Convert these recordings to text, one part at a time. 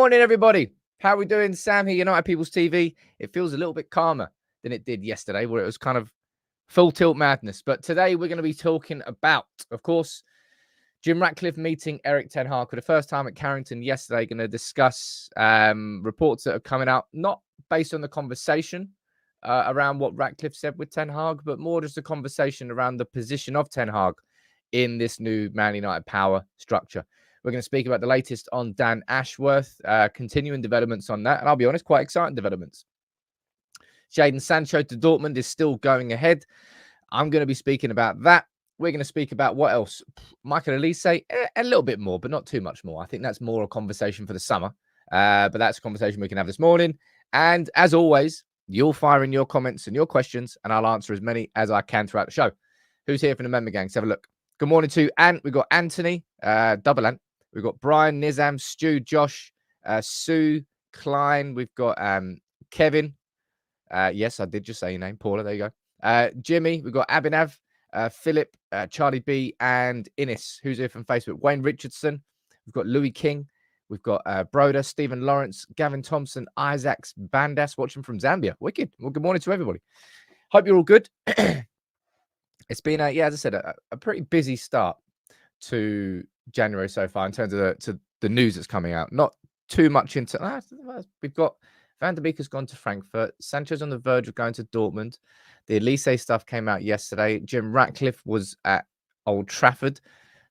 morning, everybody. How are we doing? Sam here, United People's TV. It feels a little bit calmer than it did yesterday, where it was kind of full tilt madness. But today we're going to be talking about, of course, Jim Ratcliffe meeting Erik Ten Hag for the first time at Carrington yesterday. Going to discuss reports that are coming out, not based on the conversation around what Ratcliffe said with Ten Hag, but more just a conversation around the position of Ten Hag in this new Man United power structure. We're going to speak about the latest on Dan Ashworth, continuing developments on that. And I'll be honest, quite exciting developments. Jadon Sancho to Dortmund is still going ahead. I'm going to be speaking about that. We're going to speak about what else? Michael Elise, a little bit more, but not too much more. I think that's more a conversation for the summer. But that's a conversation we can have this morning. And as always, you'll fire in your comments and your questions, and I'll answer as many as I can throughout the show. Who's here from the member gang? Let's have a look. Good morning to Ant. We've got Anthony, double Ant. We've got Brian, Nizam, Stu, Josh, Sue, Klein. We've got Kevin. Yes, I did just say your name. Paula, there you go. Jimmy. We've got Abhinav, Philip, Charlie B, and Innes. Who's here from Facebook? Wayne Richardson. We've got Louis King. We've got Broder, Stephen Lawrence, Gavin Thompson, Isaacs Bandas, watching from Zambia. Wicked. Well, good morning to everybody. Hope you're all good. It's been, as I said, a pretty busy start to January so far in terms of the news that's coming out. Not too much into we've got Van der Beek has gone to Frankfurt. Sancho's on the verge of going to Dortmund. The Elise stuff came out yesterday. Jim Ratcliffe was at Old Trafford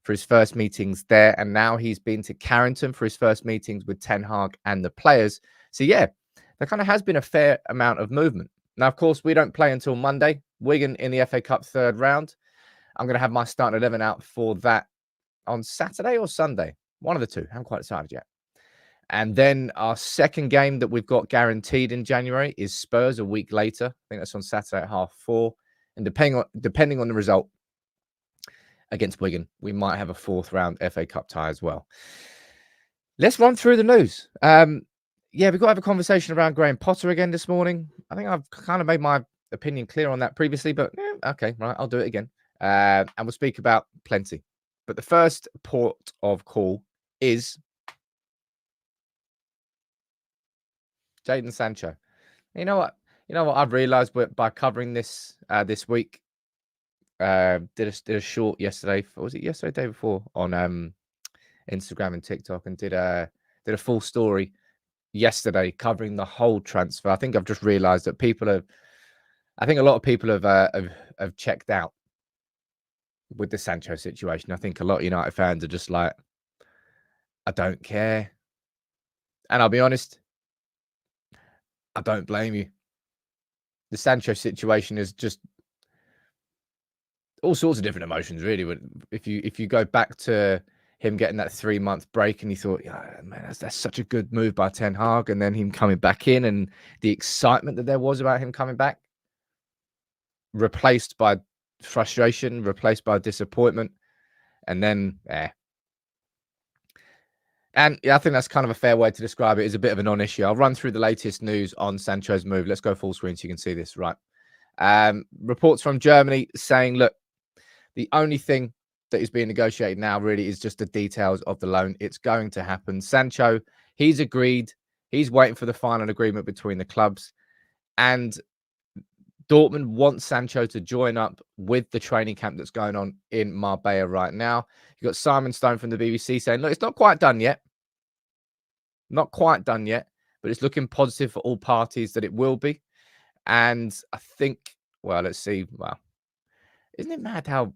for his first meetings there, and now he's been to Carrington for his first meetings with Ten Hag and the players. So yeah, there kind of has been a fair amount of movement. Now, of course, we don't play until Monday. Wigan in the FA Cup third round. I'm going to have my starting 11 out for that on Saturday or Sunday. One of the two. I haven't quite decided yet. And then our second game that we've got guaranteed in January is Spurs a week later. I think that's on Saturday at 4:30. And depending on the result against Wigan, we might have a fourth round FA Cup tie as well. Let's run through the news. We've got to have a conversation around Graham Potter again this morning. I think I've kind of made my opinion clear on that previously, but okay, right, I'll do it again. And we'll speak about plenty. But the first port of call is Jadon Sancho. You know what I've realized by covering this this week. Did a short yesterday. Was it yesterday, day before, on Instagram and TikTok, and did a full story yesterday covering the whole transfer. I think I've just realized that I think a lot of people have checked out with the Sancho situation. I think a lot of United fans are just like, I don't care. And I'll be honest, I don't blame you. The Sancho situation is just all sorts of different emotions, really. If you go back to him getting that 3-month break and you thought, yeah, man, that's such a good move by Ten Hag, and then him coming back in and the excitement that there was about him coming back, replaced by frustration, replaced by disappointment, and then And I think that's kind of a fair way to describe it. It's a bit of a non-issue. I'll run through the latest news on Sancho's move. Let's go full screen so you can see this. Right. Reports from Germany saying, look, the only thing that is being negotiated now really is just the details of the loan. It's going to happen. Sancho, he's agreed. He's waiting for the final agreement between the clubs. And Dortmund wants Sancho to join up with the training camp that's going on in Marbella right now. You've got Simon Stone from the BBC saying, look, it's not quite done yet. Not quite done yet, but it's looking positive for all parties that it will be. And I think, well, let's see. Well, isn't it mad how,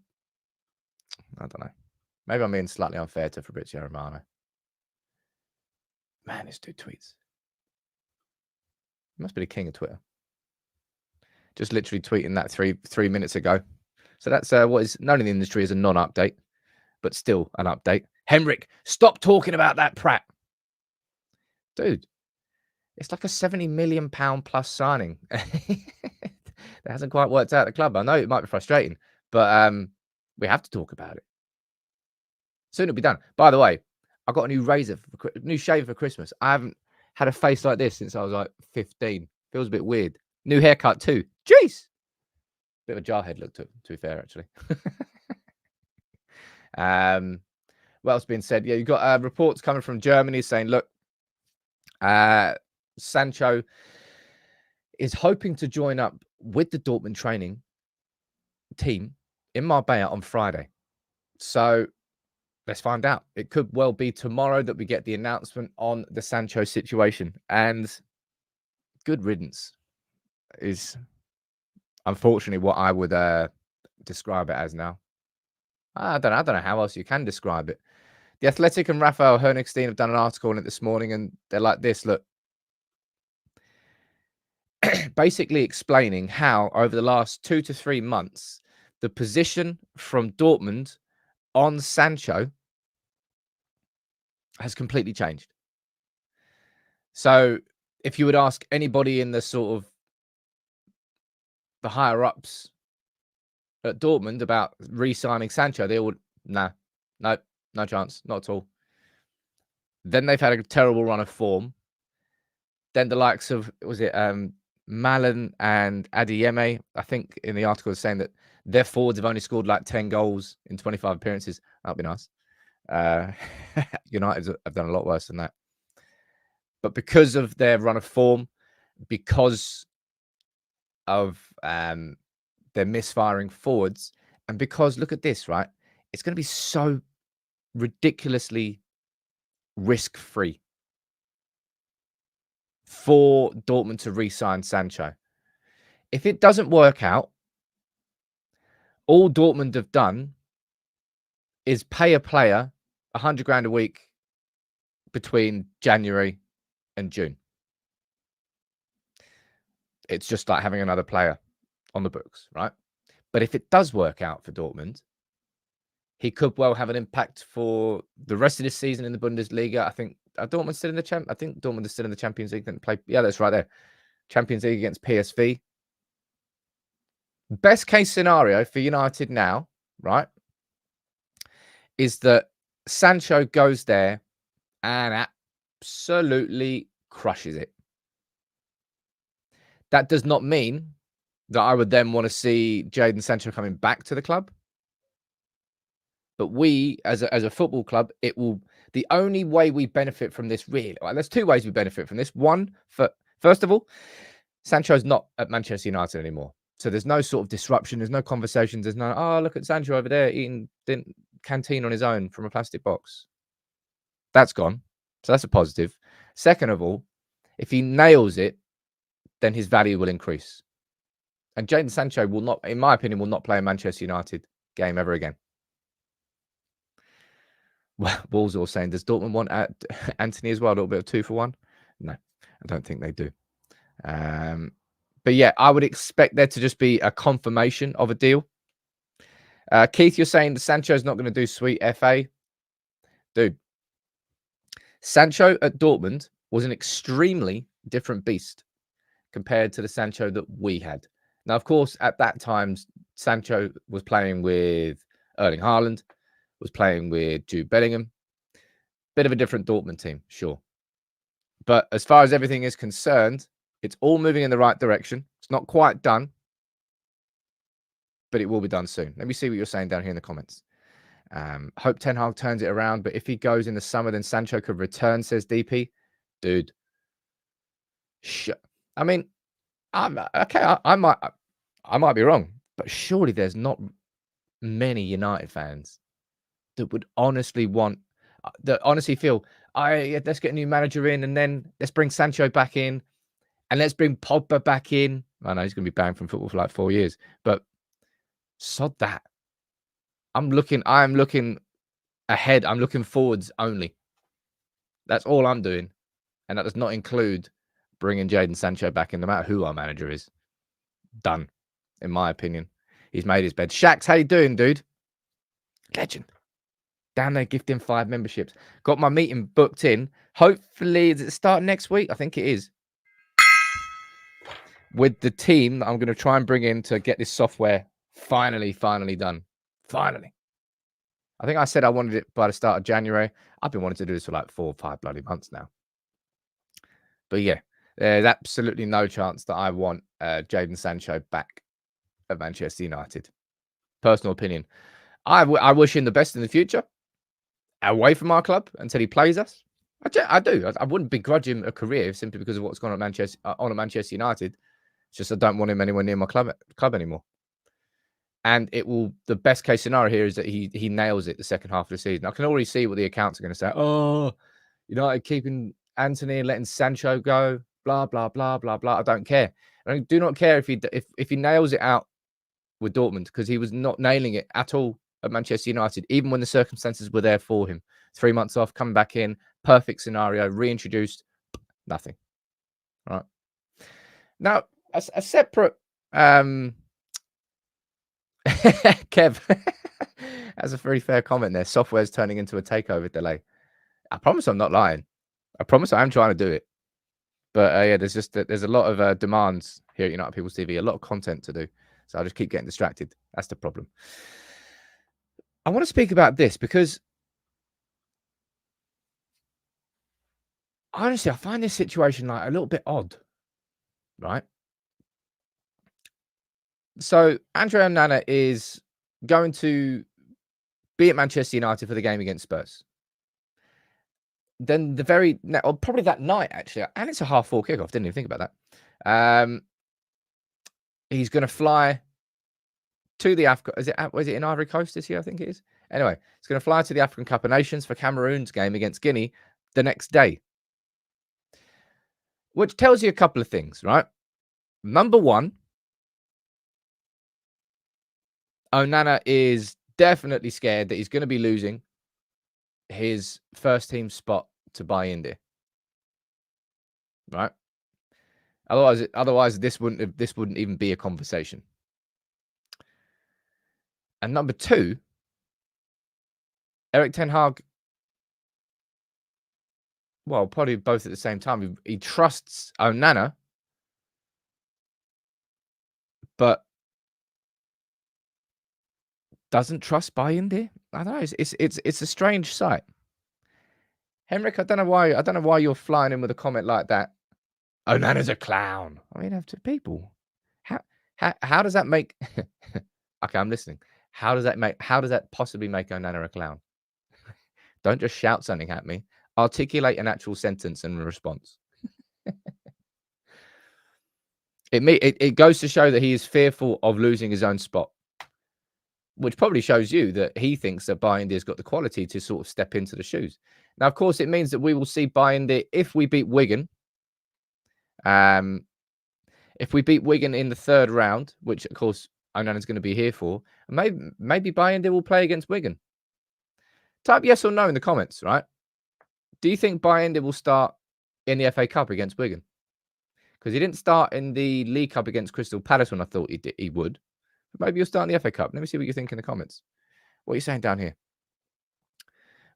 I don't know. Maybe I'm being slightly unfair to Fabrizio Romano. Man, this dude tweets. He must be the king of Twitter. Just literally tweeting that three minutes ago. So that's what is known in the industry as a non-update, but still an update. Henrik, stop talking about that prat. Dude, it's like a £70 million plus signing. That hasn't quite worked out at the club. I know it might be frustrating, but we have to talk about it. Soon it'll be done. By the way, I got a new new shave for Christmas. I haven't had a face like this since I was like 15. Feels a bit weird. New haircut too. Jeez. Bit of a jarhead look to be fair, actually. What else being said? Yeah, you've got reports coming from Germany saying, look, Sancho is hoping to join up with the Dortmund training team in Marbella on Friday. So let's find out. It could well be tomorrow that we get the announcement on the Sancho situation. And good riddance is unfortunately what I would describe it as now. I don't know how else you can describe it. The Athletic and Raphael Hernigstein have done an article on it this morning, and they're like this, look, basically explaining how over the last 2 to 3 months, the position from Dortmund on Sancho has completely changed. So if you would ask anybody in the sort of the higher ups at Dortmund about re-signing Sancho, they would, no chance, not at all. Then they've had a terrible run of form. Then the likes of, was it Malin and Adeyemi, I think in the article is saying that their forwards have only scored like 10 goals in 25 appearances. That'd be nice. United have done a lot worse than that. But because of their run of form, because of their misfiring forwards, and because, look at this, right? It's going to be so ridiculously risk-free for Dortmund to re-sign Sancho. If it doesn't work out, all Dortmund have done is pay a player 100 grand a week between January and June. It's just like having another player on the books, right? But if it does work out for Dortmund, he could well have an impact for the rest of this season in the Bundesliga. I think Dortmund still in the I think Dortmund is still in the Champions League. Didn't play. Yeah, that's right there. Champions League against PSV. Best case scenario for United now, right, is that Sancho goes there and absolutely crushes it. That does not mean that I would then want to see Jadon Sancho coming back to the club. But we, as a football club, it will. The only way we benefit from this, really, well, there's two ways we benefit from this. One, first of all, Sancho's not at Manchester United anymore, so there's no sort of disruption. There's no conversations. There's no, oh, look at Sancho over there eating canteen on his own from a plastic box. That's gone. So that's a positive. Second of all, if he nails it, then his value will increase. And Jadon Sancho will not, in my opinion, will not play a Manchester United game ever again. Well, Wolves are saying, does Dortmund want Anthony as well? A little bit of 2 for 1? No, I don't think they do. But yeah, I would expect there to just be a confirmation of a deal. Keith, you're saying that Sancho's not going to do sweet FA? Dude, Sancho at Dortmund was an extremely different beast compared to the Sancho that we had. Now, of course, at that time, Sancho was playing with Erling Haaland, was playing with Jude Bellingham. Bit of a different Dortmund team, sure. But as far as everything is concerned, it's all moving in the right direction. It's not quite done, but it will be done soon. Let me see what you're saying down here in the comments. Hope Ten Hag turns it around, but if he goes in the summer, then Sancho could return, says DP. Dude. I mean, okay, I might be wrong, but surely there's not many United fans that would honestly want, that honestly feel, let's get a new manager in, and then let's bring Sancho back in, and let's bring Pogba back in. I know he's going to be banned from football for like 4 years, but sod that. I am looking ahead. I'm looking forwards only. That's all I'm doing. And that does not include bringing Jadon Sancho back in, no matter who our manager is. Done, in my opinion. He's made his bed. Shax, how you doing, dude? Legend. Down there gifting 5 memberships. Got my meeting booked in. Hopefully, does it start next week? I think it is. With the team that I'm going to try and bring in to get this software finally done. Finally. I think I said I wanted it by the start of January. I've been wanting to do this for like 4 or 5 bloody months now. But yeah, there's absolutely no chance that I want Jadon Sancho back at Manchester United. Personal opinion. I wish him the best in the future, away from our club until he plays us. I do. I wouldn't begrudge him a career simply because of what's gone on at Manchester United. It's just I don't want him anywhere near my club anymore. And the best case scenario here is that he nails it the second half of the season. I can already see what the accounts are going to say. Oh, United keeping Anthony and letting Sancho go. Blah blah blah blah blah. I don't care. I do not care if he nails it out with Dortmund, because he was not nailing it at all at Manchester United, even when the circumstances were there for him. 3 months off, coming back in, perfect scenario, reintroduced, nothing. All right. Now, a separate Kev, that's a very fair comment there. Software's turning into a takeover delay. I promise I'm not lying. I promise I am trying to do it. But yeah, there's a lot of demands here at United People's TV, a lot of content to do. So I just keep getting distracted. That's the problem. I want to speak about this because honestly, I find this situation like a little bit odd, right? So Andre Onana is going to be at Manchester United for the game against Spurs. Then probably that night, actually, and it's a 4:30 kickoff. Didn't even think about that. He's going to fly to the Africa. Was it in Ivory Coast this year? I think it is. Anyway, he's going to fly to the African Cup of Nations for Cameroon's game against Guinea the next day, which tells you a couple of things, right? Number one, Onana is definitely scared that he's going to be losing his first team spot to Bayindir, right? Otherwise, this wouldn't even be a conversation. And number two, Erik Ten Hag, well, probably both at the same time. He trusts Onana, but doesn't trust Bayindir. I don't know. It's a strange sight. Henrik, I don't know why you're flying in with a comment like that. Onana's a clown. I mean, after people, how does that make? Okay, I'm listening. How does that possibly make Onana a clown? Don't just shout something at me. Articulate an actual sentence and a response. It goes to show that he is fearful of losing his own spot, which probably shows you that he thinks that Bayindir's got the quality to sort of step into the shoes. Now, of course, it means that we will see Bayindir if we beat Wigan. If we beat Wigan in the third round, which of course Onana's going to be here for, maybe Bayindir will play against Wigan. Type yes or no in the comments, right? Do you think Bayindir will start in the FA Cup against Wigan? Because he didn't start in the League Cup against Crystal Palace when I thought he would. But maybe you'll start in the FA Cup. Let me see what you think in the comments. What are you saying down here?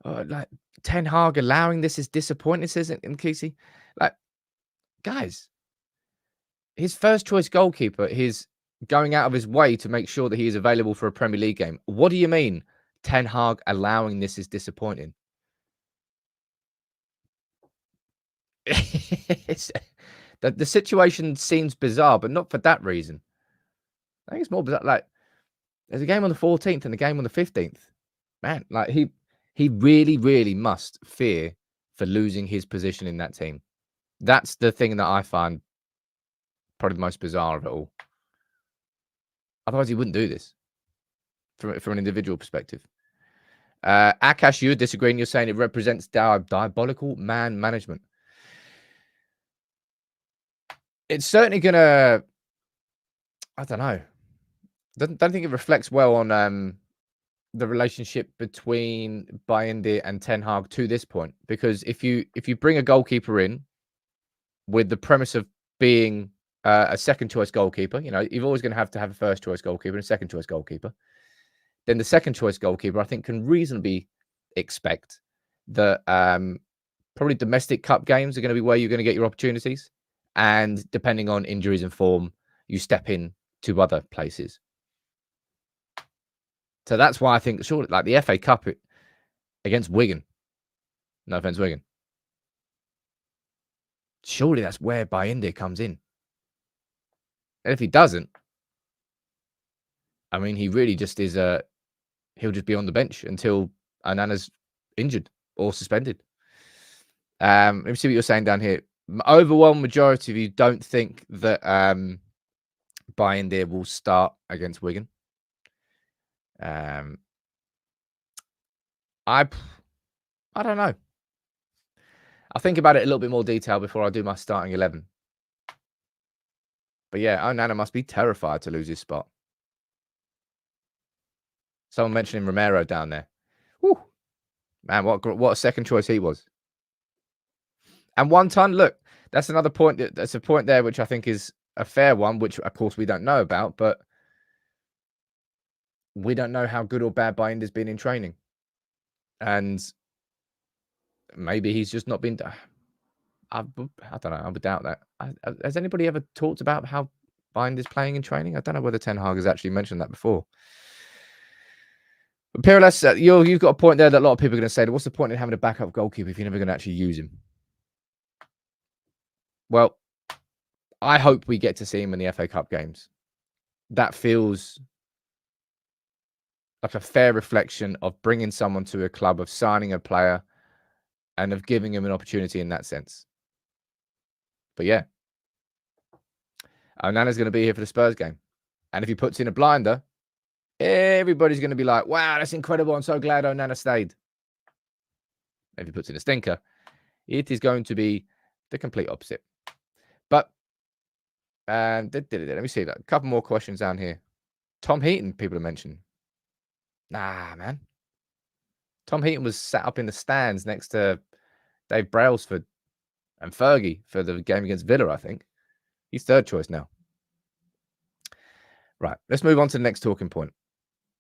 Like Ten Hag allowing this is disappointing, says in Kesey. Like, guys, his first choice goalkeeper is going out of his way to make sure that he is available for a Premier League game. What do you mean Ten Hag allowing this is disappointing? The situation seems bizarre, but not for that reason. I think it's more bizarre. Like, there's a game on the 14th and a game on the 15th. Man, like he really, really must fear for losing his position in that team. That's the thing that I find probably the most bizarre of it all. Otherwise, he wouldn't do this from an individual perspective. Akash, you're disagreeing. You're saying it represents diabolical man management. It's certainly going to, I don't know. Don't think it reflects well on the relationship between Bayindir and Ten Hag to this point. Because if you bring a goalkeeper in with the premise of being a second choice goalkeeper, you know, you're always going to have a first choice goalkeeper and a second choice goalkeeper. Then the second choice goalkeeper, I think, can reasonably expect that probably domestic cup games are going to be where you're going to get your opportunities. And depending on injuries and form, you step in to other places. So that's why I think, sure, like the FA Cup against Wigan. No offense, Wigan. Surely that's where Bayindir comes in. And if he doesn't, I mean, he really just is he'll just be on the bench until Onana's injured or suspended. Let me see what you're saying down here. Overwhelming majority of you don't think that Bayindir will start against Wigan. I don't know. I'll think about it in a little bit more detail before I do my starting 11. But yeah, Onana must be terrified to lose his spot. Someone mentioning Romero down there. Whew. Man, what a second choice he was. And 1 ton, look, that's another point. That's a point there, which I think is a fair one, which of course we don't know about, but we don't know how good or bad Bayindir's been in training. And maybe he's just not been. I don't know. I would doubt that. Has anybody ever talked about how Bayindir's playing in training? I don't know whether Ten Hag has actually mentioned that before. But Pirales, you've got a point there that a lot of people are going to say, what's the point in having a backup goalkeeper if you're never going to actually use him? Well, I hope we get to see him in the FA Cup games. That feels like a fair reflection of bringing someone to a club, of signing a player, and of giving him an opportunity in that sense. But yeah, Onana's going to be here for the Spurs game. And if he puts in a blinder, everybody's going to be like, wow, that's incredible. I'm so glad Onana stayed. If he puts in a stinker, it is going to be the complete opposite. But let me see that. A couple more questions down here. Tom Heaton, people have mentioned. Nah, man. Tom Heaton was sat up in the stands next to Dave Brailsford and Fergie for the game against Villa, I think. He's third choice now. Right, let's move on to the next talking point.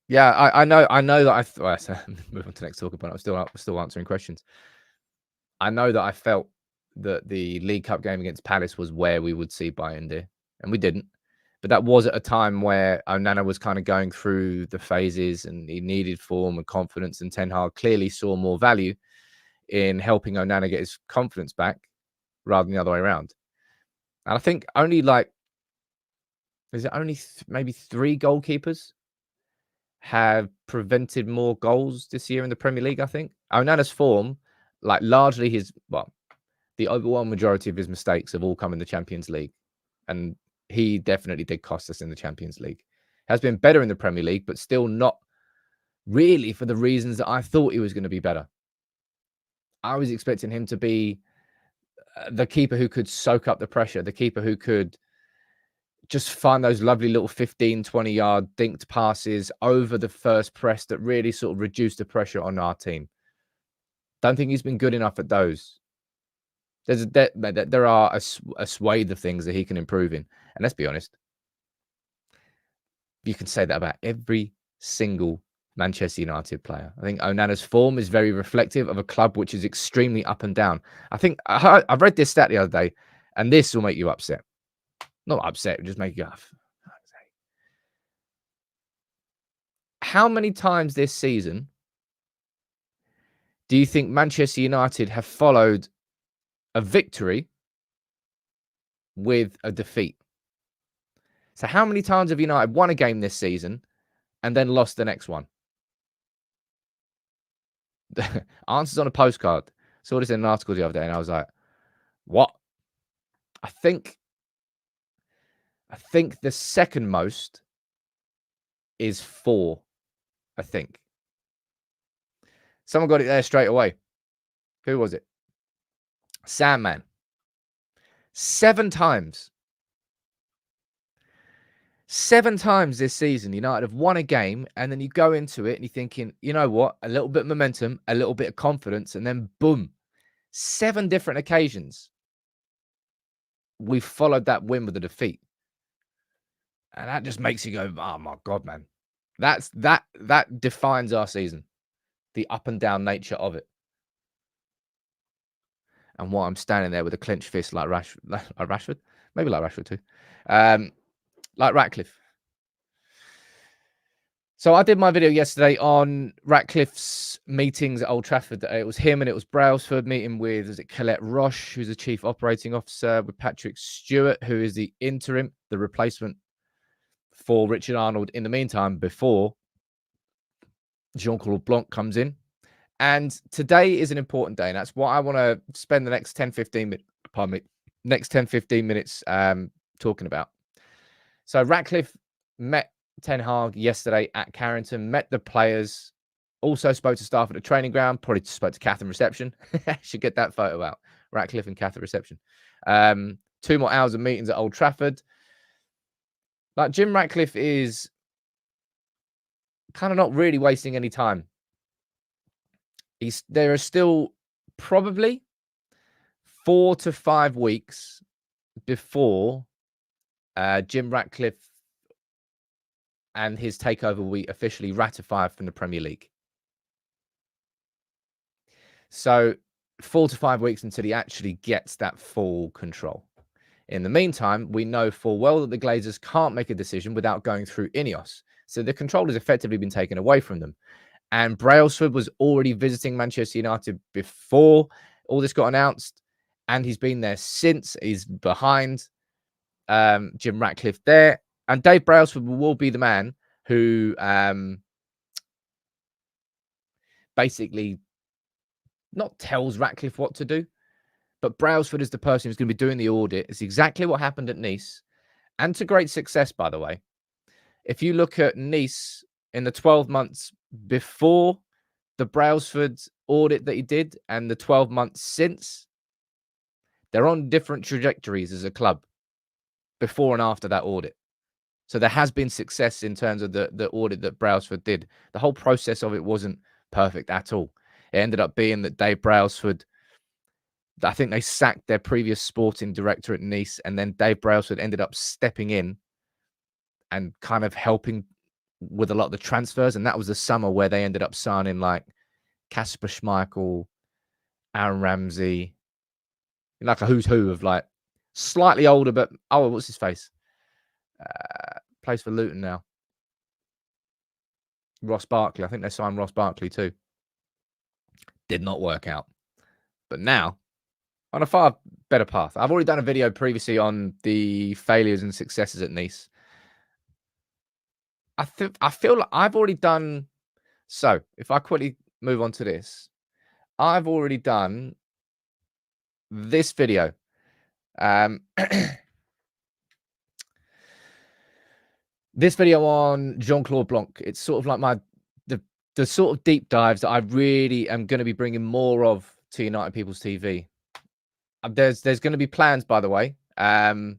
Yeah, I know that move on to the next talking point. I'm still answering questions. I know that I felt that the League Cup game against Palace was where we would see Bayindir, and we didn't. But that was at a time where Onana was kind of going through the phases and he needed form and confidence, and Ten Hag clearly saw more value in helping Onana get his confidence back rather than the other way around. And I think only maybe 3 goalkeepers have prevented more goals this year in the Premier League, I think. Onana's form, largely the overwhelming majority of his mistakes have all come in the Champions League. And he definitely did cost us in the Champions League. Has been better in the Premier League, but still not really for the reasons that I thought he was going to be better. I was expecting him to be the keeper who could soak up the pressure, the keeper who could just find those lovely little 15, 20-yard dinked passes over the first press that really sort of reduced the pressure on our team. Don't think he's been good enough at those. There are a swathe of things that he can improve in. And let's be honest, you can say that about every single Manchester United player. I think Onana's form is very reflective of a club which is extremely up and down. I think I read this stat the other day, and this will make you upset. Not upset, just make you laugh. How many times this season do you think Manchester United have followed a victory with a defeat? So how many times have United won a game this season and then lost the next one? Answers on a postcard. Saw this in an article the other day and I was like, what? I think the second most is 4, I think. Someone got it there straight away. Who was it? Sandman. 7 times. 7 times this season, United have won a game, and then you go into it and you're thinking, you know what? A little bit of momentum, a little bit of confidence, and then boom. 7 different occasions. We followed that win with a defeat. And that just makes you go, oh my God, man. That defines our season. The up and down nature of it. And while I'm standing there with a clenched fist like Rashford, maybe like Rashford too, like Ratcliffe. So I did my video yesterday on Ratcliffe's meetings at Old Trafford. It was him and it was Brailsford meeting with, Colette Roche, who's the chief operating officer, with Patrick Stewart, who is the interim, the replacement for Richard Arnold in the meantime, before Jean-Claude Blanc comes in. And today is an important day, and that's what I want to spend the next 10, 15 minutes, pardon me, next 10, 15 minutes talking about. So Ratcliffe met Ten Hag yesterday at Carrington, met the players, also spoke to staff at the training ground, probably spoke to Catherine reception. Should get that photo out. Ratcliffe and Catherine reception. 2 more hours of meetings at Old Trafford. Like, Jim Ratcliffe is kind of not really wasting any time. There are still probably 4 to 5 weeks before Jim Ratcliffe and his takeover will be officially ratified from the Premier League. So 4 to 5 weeks until he actually gets that full control. In the meantime, we know full well that the Glazers can't make a decision without going through INEOS. So the control has effectively been taken away from them. And Brailsford was already visiting Manchester United before all this got announced. And he's been there since. He's behind Jim Ratcliffe there. And Dave Brailsford will be the man who basically not tells Ratcliffe what to do, but Brailsford is the person who's going to be doing the audit. It's exactly what happened at Nice, and to great success, by the way. If you look at Nice in the 12 months before the Brailsford audit that he did and the 12 months since, they're on different trajectories as a club before and after that audit. So there has been success in terms of the audit that Brailsford did. The whole process of it wasn't perfect at all. It ended up being that Dave Brailsford, I think they sacked their previous sporting director at Nice, and then Dave Brailsford ended up stepping in and kind of helping with a lot of the transfers. And that was the summer where they ended up signing like Kasper Schmeichel, Aaron Ramsey, like a who's who of like slightly older, but what's his face? Plays for Luton now. Ross Barkley. I think they signed Ross Barkley too. Did not work out. But now, on a far better path. I've already done a video previously on the failures and successes at Nice. I feel like I've already done. So, if I quickly move on to this, I've already done this video. This video on Jean-Claude Blanc. It's sort of like the sort of deep dives that I really am going to be bringing more of to United People's TV. There's going to be plans, by the way, to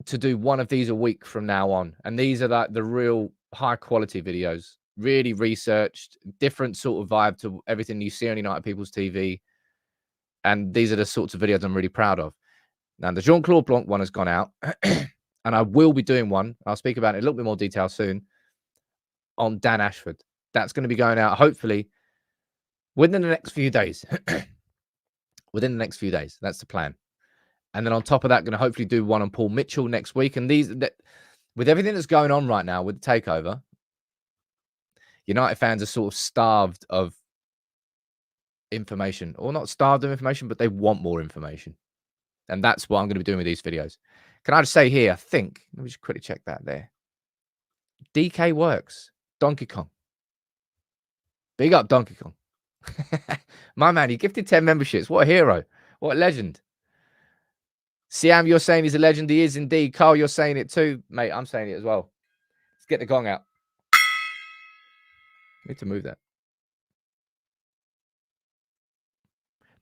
do one of these a week from now on. And these are like the real high quality videos, really researched, different sort of vibe to everything you see on United People's TV. And these are the sorts of videos I'm really proud of. Now, the Jean-Claude Blanc one has gone out, and I will be doing one. I'll speak about it in a little bit more detail soon on Dan Ashworth. That's going to be going out, hopefully, within the next few days. Within the next few days. That's the plan. And then on top of that, going to hopefully do one on Paul Mitchell next week. And with everything that's going on right now with the takeover, United fans are sort of starved of information. Or not starved of information, but they want more information. And that's what I'm going to be doing with these videos. Can I just say here, I think, let me just quickly check that there. DK works. Donkey Kong. Big up Donkey Kong. My man, he gifted 10 memberships. What a hero. What a legend. Siam, you're saying he's a legend. He is indeed. Carl, you're saying it too. Mate, I'm saying it as well. Let's get the gong out. Need to move that.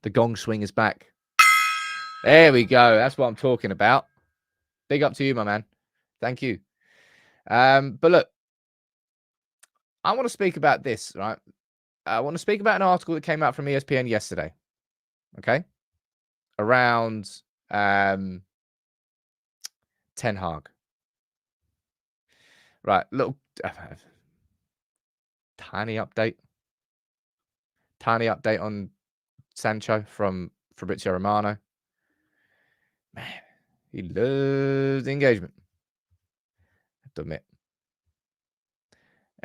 The gong swing is back. There we go. That's what I'm talking about. Big up to you, my man. Thank you. But look, I want to speak about this, right? I want to speak about an article that came out from ESPN yesterday. Okay? Around Ten Hag. Right, little tiny update on Sancho from Fabrizio Romano. Man, he loves the engagement. I have to admit.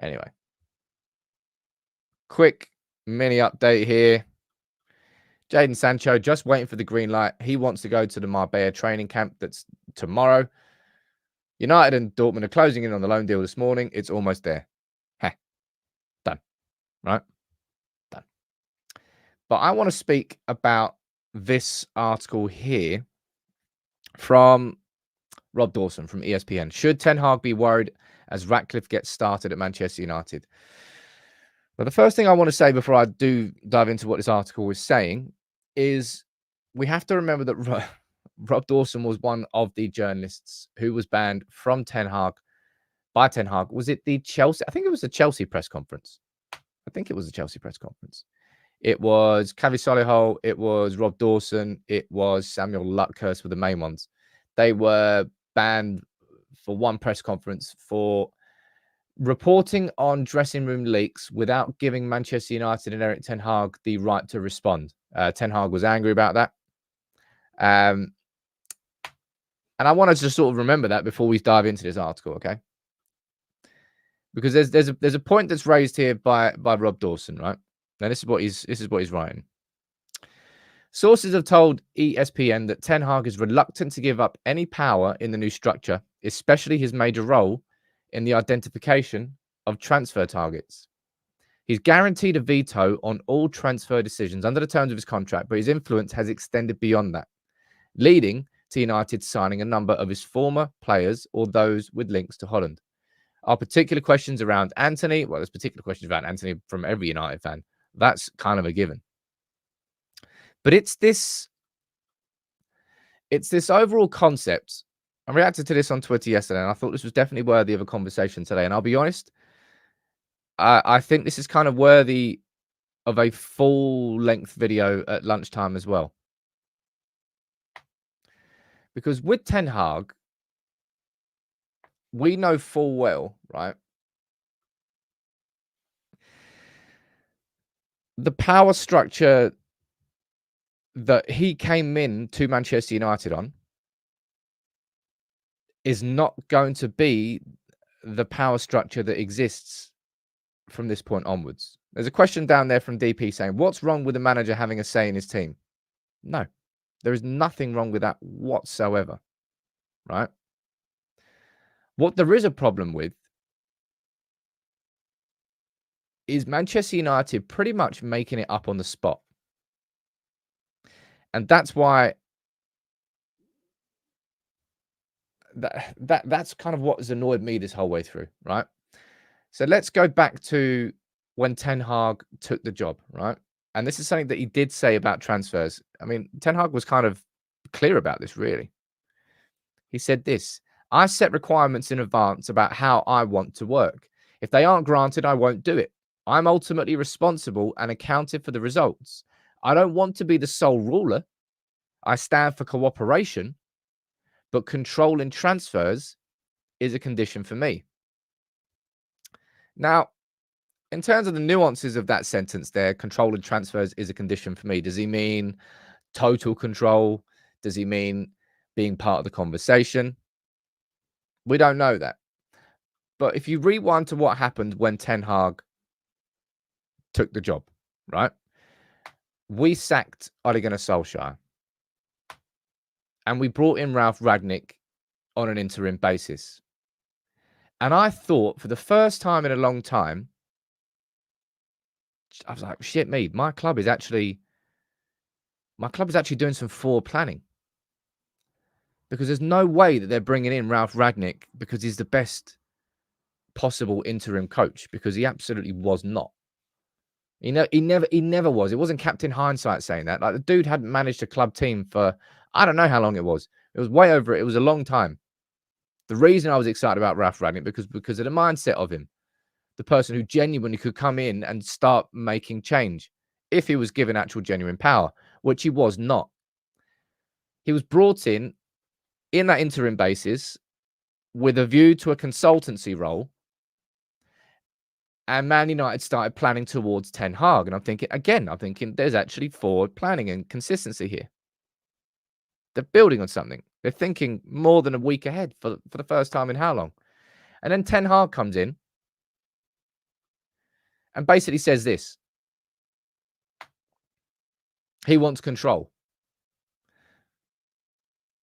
Anyway, quick mini update here. Jadon Sancho just waiting for the green light. He wants to go to the Marbella training camp that's tomorrow. United and Dortmund are closing in on the loan deal this morning. It's almost there. Heh. Done. Right? Done. But I want to speak about this article here from Rob Dawson from ESPN. Should Ten Hag be worried as Ratcliffe gets started at Manchester United? Well, the first thing I want to say before I do dive into what this article is saying is we have to remember that Rob Dawson was one of the journalists who was banned from Ten Hag by Ten Hag. Was it the Chelsea? I think it was the Chelsea press conference. It was Cavi Solihull. It was Rob Dawson. It was Samuel Luckhurst were the main ones. They were banned for one press conference for reporting on dressing room leaks without giving Manchester United and Erik Ten Hag the right to respond. Ten Hag was angry about that. And I wanted to sort of remember that before we dive into this article, okay? Because there's a point that's raised here by Rob Dawson, right? Now this is what he's writing. Sources have told ESPN that Ten Hag is reluctant to give up any power in the new structure, especially his major role in the identification of transfer targets. He's guaranteed a veto on all transfer decisions under the terms of his contract, but his influence has extended beyond that, leading to United signing a number of his former players or those with links to Holland. Are particular questions around Anthony? Well, there's particular questions about Anthony from every United fan. That's kind of a given. But it's this overall concept. I reacted to this on Twitter yesterday, and I thought this was definitely worthy of a conversation today. And I'll be honest, I think this is kind of worthy of a full-length video at lunchtime as well. Because with Ten Hag, we know full well, right? The power structure that he came in to Manchester United on is not going to be the power structure that exists from this point onwards. There's a question down there from DP saying, what's wrong with the manager having a say in his team? No, there is nothing wrong with that whatsoever, right? What there is a problem with is Manchester United pretty much making it up on the spot. And that's why that's kind of what has annoyed me this whole way through, right? So let's go back to when Ten Hag took the job, right? And this is something that he did say about transfers. I mean, Ten Hag was kind of clear about this, really. He said this: I set requirements in advance about how I want to work. If they aren't granted, I won't do it. I'm ultimately responsible and accounted for the results. I don't want to be the sole ruler. I stand for cooperation, but controlling transfers is a condition for me. Now, in terms of the nuances of that sentence there, controlling transfers is a condition for me. Does he mean total control? Does he mean being part of the conversation? We don't know that. But if you rewind to what happened when Ten Hag took the job, right? We sacked Ole Gunnar Solskjaer. And we brought in Ralf Rangnick on an interim basis. And I thought for the first time in a long time, I was like, shit me, my club is actually doing some forward planning. Because there's no way that they're bringing in Ralf Rangnick because he's the best possible interim coach, because he absolutely was not. He never was. It wasn't Captain Hindsight saying that. Like, the dude hadn't managed a club team for, I don't know how long it was. It was way over it. It was a long time. The reason I was excited about Ralf Rangnick because of the mindset of him, the person who genuinely could come in and start making change if he was given actual genuine power, which he was not. He was brought in that interim basis with a view to a consultancy role. And Man United started planning towards Ten Hag. And I'm thinking there's actually forward planning and consistency here. They're building on something. They're thinking more than a week ahead for the first time in how long? And then Ten Hag comes in and basically says this. He wants control.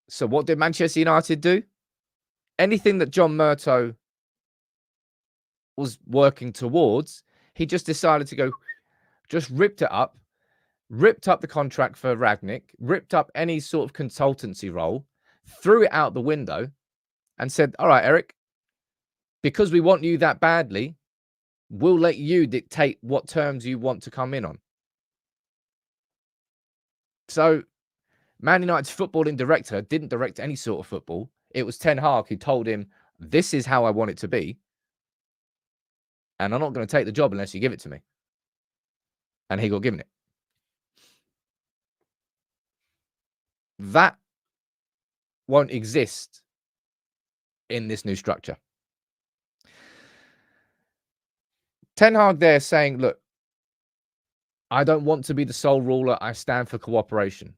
So what did Manchester United do? Anything that John Murtough was working towards, he just decided to go, just ripped it up, ripped up the contract for Ragnick, ripped up any sort of consultancy role, threw it out the window and said, all right, Erik, because we want you that badly, we'll let you dictate what terms you want to come in on. So Man United's footballing director didn't direct any sort of football. It was Ten Hag who told him, this is how I want it to be. And I'm not going to take the job unless you give it to me. And he got given it. That won't exist in this new structure. Ten Hag there saying, look, I don't want to be the sole ruler. I stand for cooperation.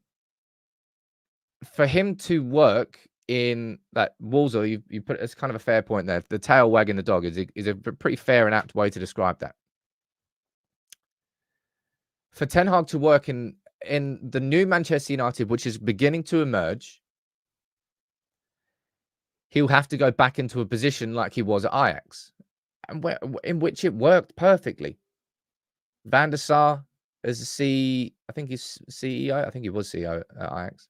For him to work in that, Walsall, you put it's kind of a fair point there. The tail wagging the dog is a pretty fair and apt way to describe that. For Ten Hag to work in the new Manchester United, which is beginning to emerge, he'll have to go back into a position like he was at Ajax, and in which it worked perfectly. Van der Sar as I think he's CEO. I think he was CEO at Ajax.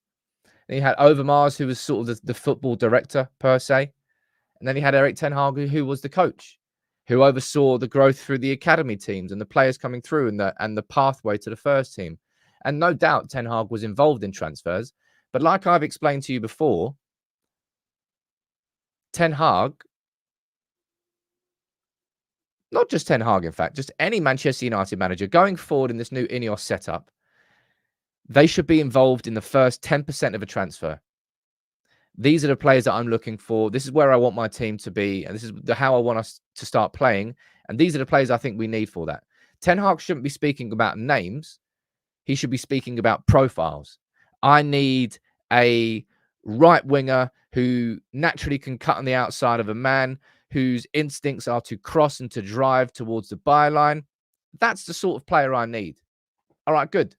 Then you had Overmars, who was sort of the football director per se. And then you had Erik Ten Hag, who was the coach, who oversaw the growth through the academy teams and the players coming through and the pathway to the first team. And no doubt Ten Hag was involved in transfers. But like I've explained to you before, Ten Hag, not just Ten Hag, in fact, just any Manchester United manager going forward in this new INEOS setup, they should be involved in the first 10% of a transfer. These are the players that I'm looking for. This is where I want my team to be. And this is how I want us to start playing. And these are the players I think we need for that. Ten Hag shouldn't be speaking about names. He should be speaking about profiles. I need a right winger who naturally can cut on the outside of a man, whose instincts are to cross and to drive towards the byline. That's the sort of player I need. All right, good.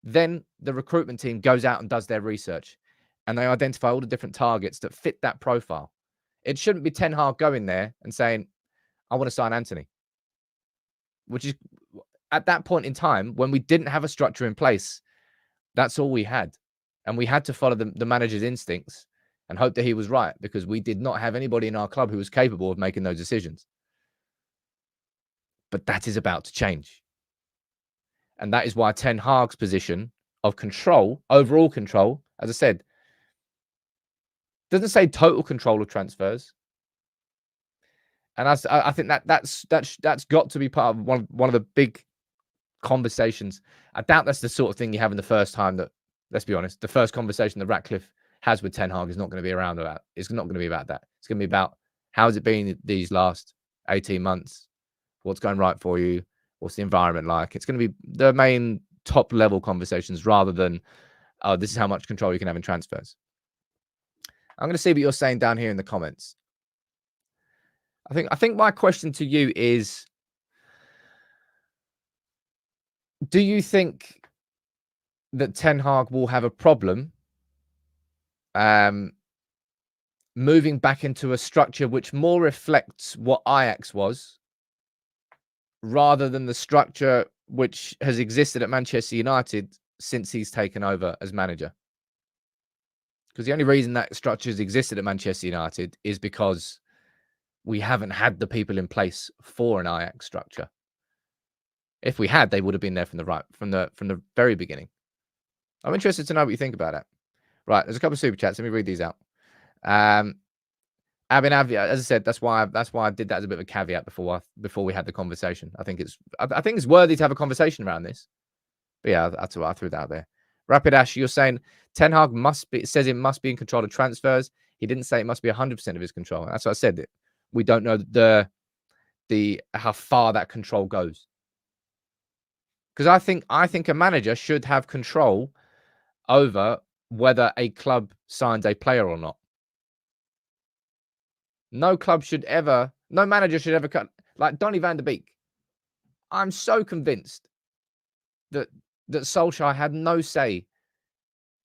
Then the recruitment team goes out and does their research and they identify all the different targets that fit that profile. It shouldn't be Ten Hag going there and saying, I want to sign Anthony, which is at that point in time when we didn't have a structure in place. That's all we had. And we had to follow the manager's instincts and hope that he was right, because we did not have anybody in our club who was capable of making those decisions. But that is about to change. And that is why Ten Hag's position of control, overall control, as I said, doesn't say total control of transfers. And I think that's got to be part of one of the big conversations. I doubt that's the sort of thing you have in the first time that, let's be honest, the first conversation that Ratcliffe has with Ten Hag is not going to be around about. It's not going to be about that. It's going to be about how's it been these last 18 months? What's going right for you? What's the environment like? It's going to be the main top level conversations rather than, oh, this is how much control you can have in transfers. I'm going to see what you're saying down here in the comments. I think my question to you is, do you think that Ten Hag will have a problem moving back into a structure which more reflects what Ajax was, rather than the structure which has existed at Manchester United since he's taken over as manager? Because the only reason that structure has existed at Manchester United is because we haven't had the people in place for an Ajax structure. If we had, they would have been there from the very beginning. I'm interested to know what you think about it. Right, there's a couple of super chats. Let me read these out. Abinavi, as I said, that's why I did that as a bit of a caveat before we had the conversation. I think it's worthy to have a conversation around this. But yeah, that's why I threw that out there. Rapid Ash, you're saying Ten Hag says it must be in control of transfers. He didn't say it must be 100% of his control. That's what I said. We don't know how far that control goes. Because I think a manager should have control over whether a club signs a player or not. No manager should ever cut, like Donny van der Beek. I'm so convinced that Solskjaer had no say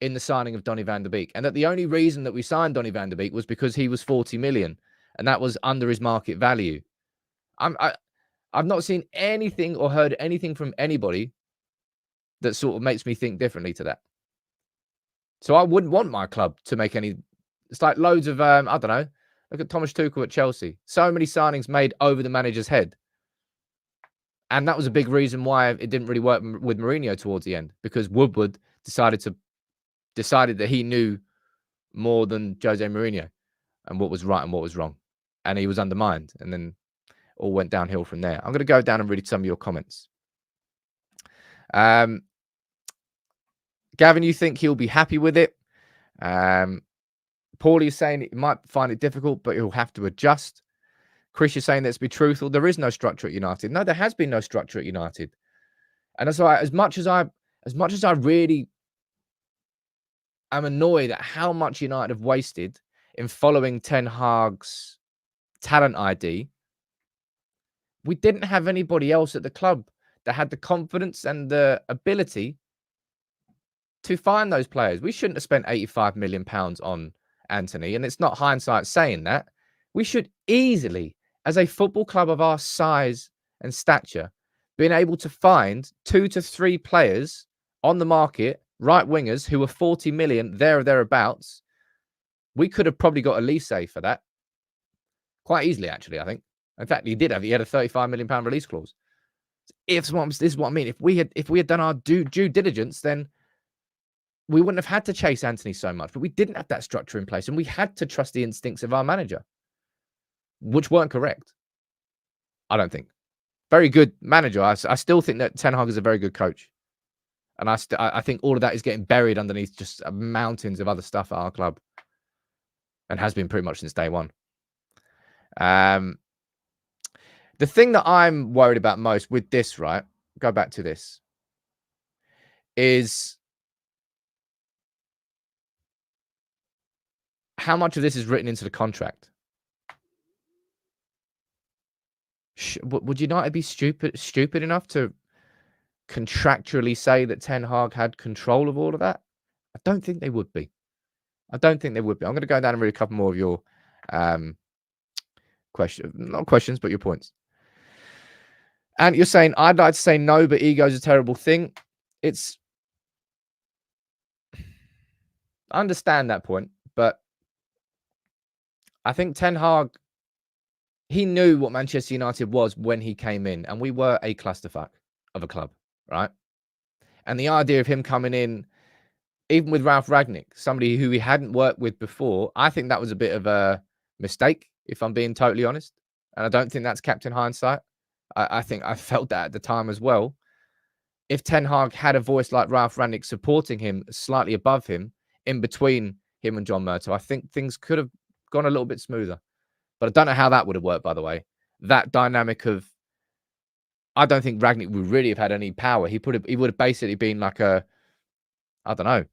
in the signing of Donny van der Beek, and that the only reason that we signed Donny van der Beek was because he was 40 million, and that was under his market value. I've not seen anything or heard anything from anybody that sort of makes me think differently to that. So I wouldn't want my club to make any. It's like loads of I don't know. Look at Thomas Tuchel at Chelsea. So many signings made over the manager's head, and that was a big reason why it didn't really work with Mourinho towards the end, because Woodward decided that he knew more than Jose Mourinho and what was right and what was wrong, and he was undermined, and then all went downhill from there. I'm going to go down and read some of your comments. Gavin, you think he'll be happy with it? Paulie is saying he might find it difficult, but he'll have to adjust. Chris is saying, let's be truthful, there is no structure at United. No, there has been no structure at United. And that's why, as much as I really am annoyed at how much United have wasted in following Ten Hag's talent ID, we didn't have anybody else at the club that had the confidence and the ability to find those players. We shouldn't have spent £85 million on Anthony, and it's not hindsight saying that. We should easily, as a football club of our size and stature, been able to find 2 to 3 players on the market, right wingers, who were 40 million, there or thereabouts. We could have probably got Elise for that quite easily, actually, I think. In fact, he had a £35 million release clause. This is what I mean. If we had done our due diligence, then we wouldn't have had to chase Anthony so much. But we didn't have that structure in place, and we had to trust the instincts of our manager, which weren't correct. I don't think. Very good manager. I still think that Ten Hag is a very good coach, and I think all of that is getting buried underneath just mountains of other stuff at our club, and has been pretty much since day one. The thing that I'm worried about most with this, right? Go back to this. Is how much of this is written into the contract? Would United be stupid enough to contractually say that Ten Hag had control of all of that? I don't think they would be. I'm going to go down and read a couple more of your not questions, but your points. And you're saying, I'd like to say no, but ego is a terrible thing. I understand that point, but I think Ten Hag, he knew what Manchester United was when he came in, and we were a clusterfuck of a club, right? And the idea of him coming in, even with Ralf Rangnick, somebody who he hadn't worked with before, I think that was a bit of a mistake, if I'm being totally honest. And I don't think that's kept in hindsight. I think I felt that at the time as well. If Ten Hag had a voice like Ralf Rangnick supporting him slightly above him, in between him and John Murtough, I think things could have gone a little bit smoother. But I don't know how that would have worked, by the way. That dynamic of, I don't think Rangnick would really have had any power. He would have basically been like a, I don't know,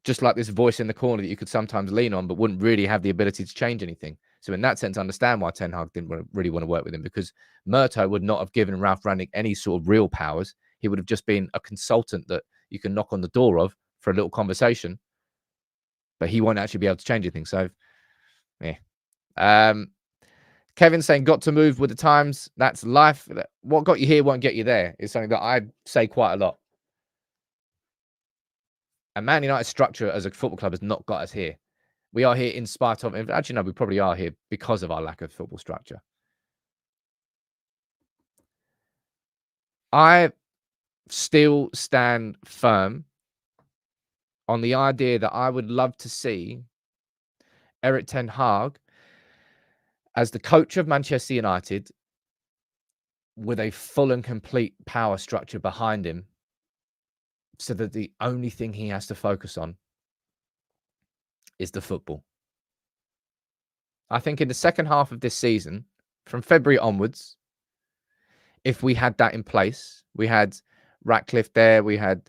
just like this voice in the corner that you could sometimes lean on, but wouldn't really have the ability to change anything. So in that sense, I understand why Ten Hag didn't really want to work with him, because Murtough would not have given Ralf Rangnick any sort of real powers. He would have just been a consultant that you can knock on the door of for a little conversation, but he won't actually be able to change anything. So, yeah. Kevin saying, got to move with the times. That's life. What got you here won't get you there is something that I say quite a lot. And Man United's structure as a football club has not got us here. We are here in spite of, actually, no, we probably are here because of our lack of football structure. I still stand firm on the idea that I would love to see Erik Ten Hag as the coach of Manchester United with a full and complete power structure behind him, so that the only thing he has to focus on is the football. I think in the second half of this season, from February onwards, if we had that in place, we had Ratcliffe there, we had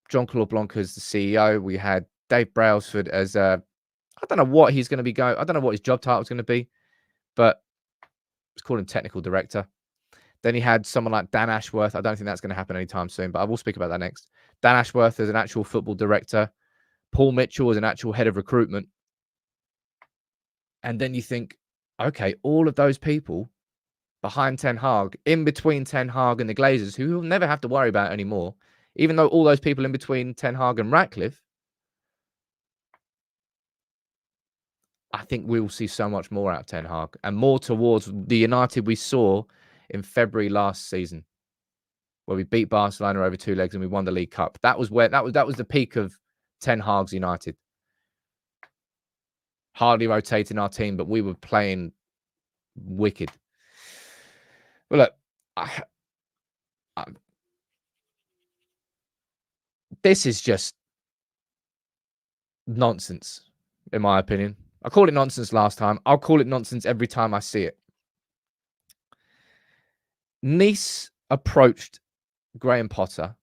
Jean-Claude Blanc as the CEO, we had Dave Brailsford as I don't know what he's going to be going. I don't know what his job title is going to be, but let's call him technical director. Then he had someone like Dan Ashworth. I don't think that's going to happen anytime soon, but I will speak about that next. Dan Ashworth as an actual football director. Paul Mitchell as an actual head of recruitment. And then you think, okay, all of those people behind Ten Hag, in between Ten Hag and the Glazers, who will never have to worry about anymore, even though all those people in between Ten Hag and Ratcliffe, I think we will see so much more out of Ten Hag and more towards the United we saw in February last season, where we beat Barcelona over 2 legs and we won the League Cup. That was the peak of Ten Hag's United. Hardly rotating our team, but we were playing wicked. Well, look, this is just nonsense, in my opinion. I called it nonsense last time. I'll call it nonsense every time I see it. Nice approached Graham Potter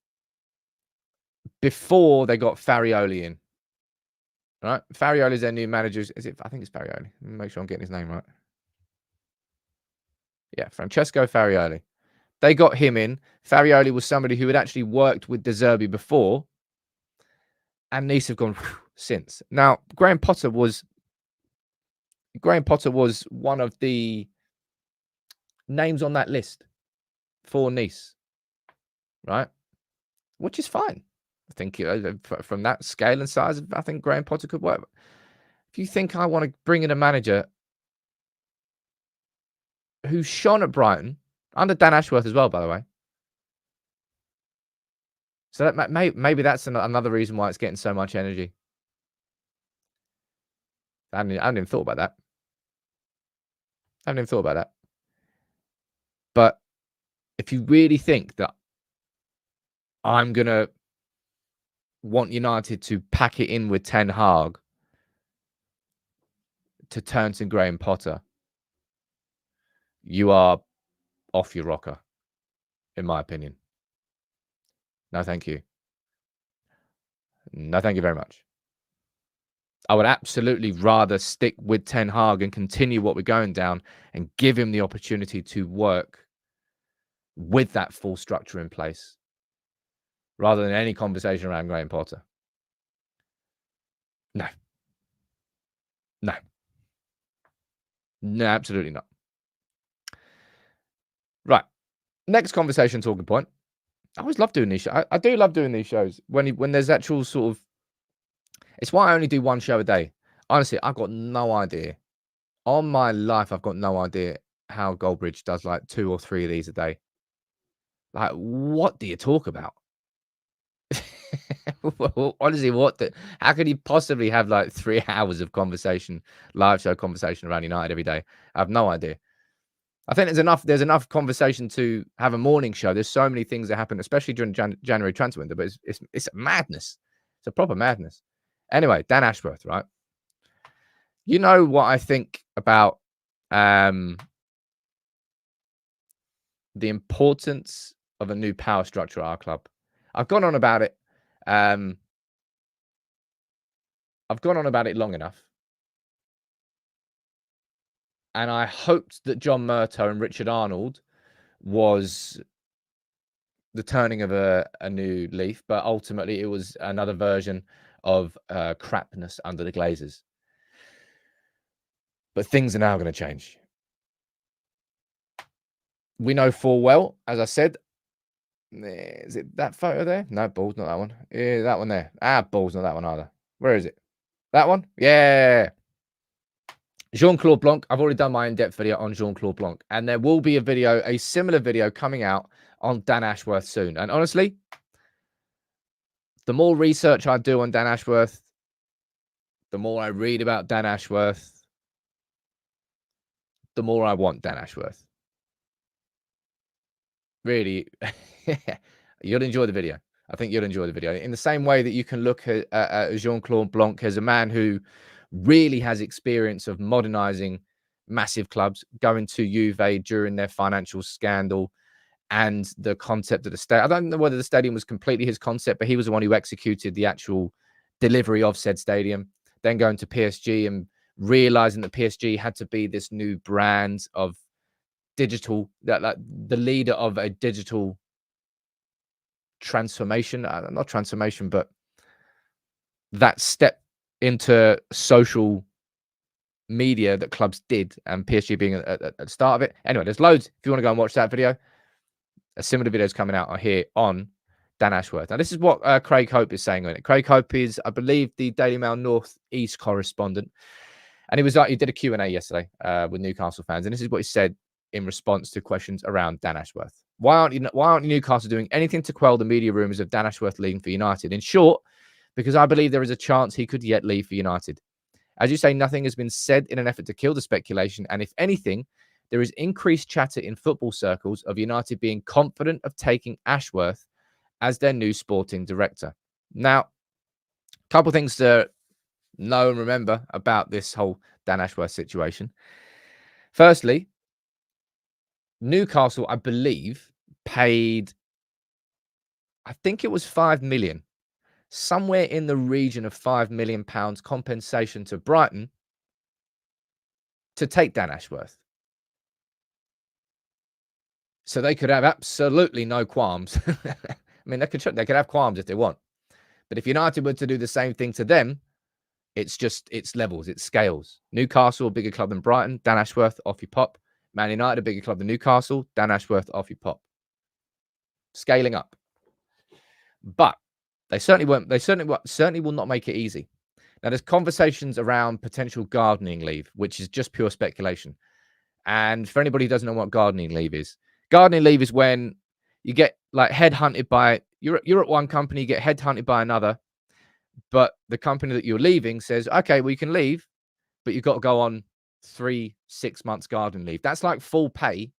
before they got Farioli in. Right? Farioli is their new manager. I think it's Farioli. Make sure I'm getting his name right. Yeah, Francesco Farioli. They got him in. Farioli was somebody who had actually worked with De Zerbi before. And Nice have gone since. Now, Graham Potter was one of the names on that list for Nice. Right? Which is fine. I think from that scale and size, I think Graham Potter could work. If you think I want to bring in a manager who shone at Brighton, under Dan Ashworth as well, by the way. So that maybe that's another reason why it's getting so much energy. I hadn't even thought about that. But if you really think that I'm going to want United to pack it in with Ten Hag to turn to Graham Potter, you are off your rocker, in my opinion. No, thank you. No, thank you very much. I would absolutely rather stick with Ten Hag and continue what we're going down and give him the opportunity to work with that full structure in place rather than any conversation around Graham Potter. No. No, absolutely not. Right. Next conversation talking point. I always love doing these shows. I do love doing these shows when there's actual sort of... It's why I only do one show a day. Honestly, I've got no idea. On my life, I've got no idea how Goldbridge does like 2 or 3 of these a day. Like, what do you talk about? Honestly, how could he possibly have like 3 hours of conversation, live show conversation around United every day? I have no idea. I think there's enough conversation to have a morning show. There's so many things that happen, especially during January transfer window, but it's madness. It's a proper madness. Anyway, Dan Ashworth, right? You know what I think about the importance of a new power structure at our club. I've gone on about it. I've gone on about it long enough. And I hoped that John Murtough and Richard Arnold was the turning of a new leaf, but ultimately it was another version of crapness under the Glazers. But things are now going to change. We know full well, as I said. Is it that photo there? No, ball's not that one. Yeah, that one there. Ball's not that one either. Where is it? That one? Yeah. Jean-Claude Blanc. I've already done my in-depth video on Jean-Claude Blanc. And there will be a similar video coming out on Dan Ashworth soon. And honestly, the more research I do on Dan Ashworth, the more I read about Dan Ashworth, the more I want Dan Ashworth. Really, you'll enjoy the video. I think you'll enjoy the video. In the same way that you can look at Jean-Claude Blanc as a man who really has experience of modernizing massive clubs, going to Juve during their financial scandal and the concept of the stadium. I don't know whether the stadium was completely his concept, but he was the one who executed the actual delivery of said stadium. Then going to PSG and realizing that PSG had to be this new brand of digital, that the leader of a digital transformation, not transformation, but that step into social media that clubs did, and PSG being at the start of it. Anyway, there's loads. If you want to go and watch that video, a similar video is coming out here on Dan Ashworth. Now, this is what Craig Hope is saying on it. Craig Hope is, I believe, the Daily Mail North East correspondent. And he did a Q&A yesterday with Newcastle fans. And this is what he said in response to questions around Dan Ashworth. Why aren't Newcastle doing anything to quell the media rumours of Dan Ashworth leaving for United? In short, because I believe there is a chance he could yet leave for United. As you say, nothing has been said in an effort to kill the speculation. And if anything, there is increased chatter in football circles of United being confident of taking Ashworth as their new sporting director. Now, a couple of things to know and remember about this whole Dan Ashworth situation. Firstly, Newcastle, I believe, paid, I think it was 5 million, somewhere in the region of £5 million compensation to Brighton to take Dan Ashworth. So they could have absolutely no qualms. I mean, they could have qualms if they want. But if United were to do the same thing to them, it's levels, it's scales. Newcastle, a bigger club than Brighton, Dan Ashworth, off you pop. Man United, a bigger club than Newcastle, Dan Ashworth, off you pop. Scaling up. But they certainly will not make it easy. Now, there's conversations around potential gardening leave, which is just pure speculation. And for anybody who doesn't know what gardening leave is when you get like headhunted by, you're at one company, you get headhunted by another, but the company that you're leaving says, okay, well, you can leave, but you've got to go on 3-6 months garden leave. That's like full pay,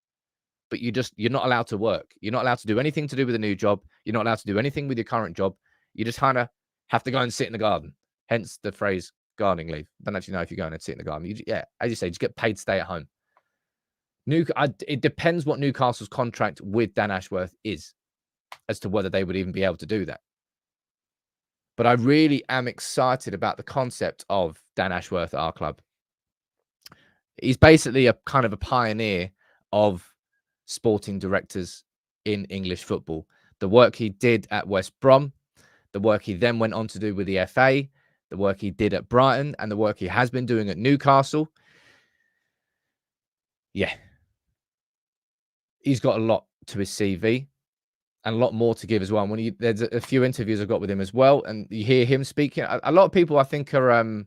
but you're not allowed to work. You're not allowed to do anything to do with a new job. You're not allowed to do anything with your current job. You just kind of have to go and sit in the garden. Hence the phrase gardening leave. Don't actually know if you're going to sit in the garden. As you say, just get paid to stay at home. It depends what Newcastle's contract with Dan Ashworth is as to whether they would even be able to do that. But I really am excited about the concept of Dan Ashworth at our club. He's basically a kind of a pioneer of sporting directors in English football. The work he did at West Brom, the work he then went on to do with the FA, the work he did at Brighton, and the work he has been doing at Newcastle. Yeah. He's got a lot to his CV and a lot more to give as well. And there's a few interviews I've got with him as well, and you hear him speaking. A lot of people, I think, are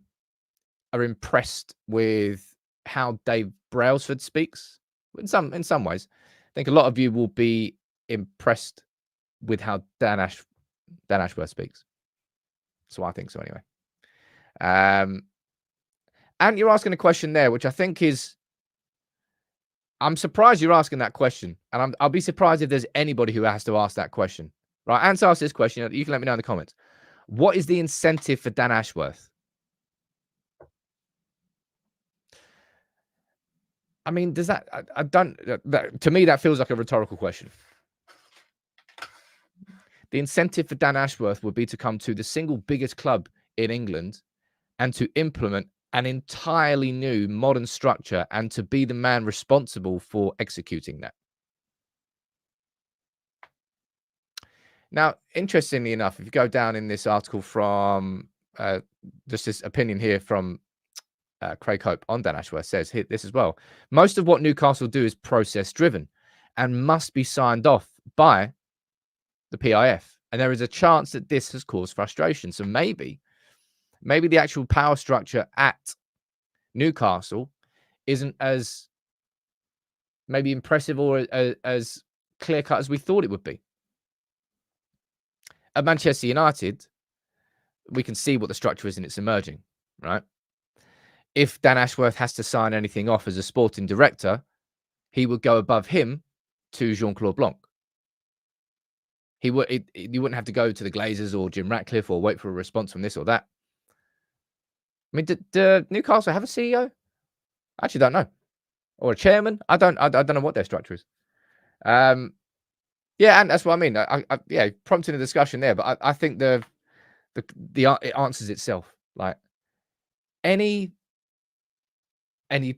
impressed with how Dave Brailsford speaks. In some ways, I think a lot of you will be impressed with how Dan Ashworth speaks. So I think so anyway. And you're asking a question there, which I think is, I'm surprised you're asking that question. And I'll be surprised if there's anybody who has to ask that question. Right? Answer ask this question. You can let me know in the comments. What is the incentive for Dan Ashworth? I mean, does that, to me, that feels like a rhetorical question. The incentive for Dan Ashworth would be to come to the single biggest club in England and to implement an entirely new modern structure and to be the man responsible for executing that. Now, interestingly enough, if you go down in this article from just this opinion here from Craig Hope on Dan Ashworth, says this as well. Most of what Newcastle do is process driven and must be signed off by the PIF. And there is a chance that this has caused frustration. So maybe the actual power structure at Newcastle isn't as maybe impressive or as clear cut as we thought it would be. At Manchester United, we can see what the structure is and it's emerging, right? If Dan Ashworth has to sign anything off as a sporting director, he would go above him to Jean-Claude Blanc. You wouldn't have to go to the Glazers or Jim Ratcliffe or wait for a response from this or that. I mean, do Newcastle have a CEO? I actually don't know. Or a chairman? I don't know what their structure is. Yeah, and that's what I mean. Yeah, prompting a discussion there, but I think it answers itself. Like any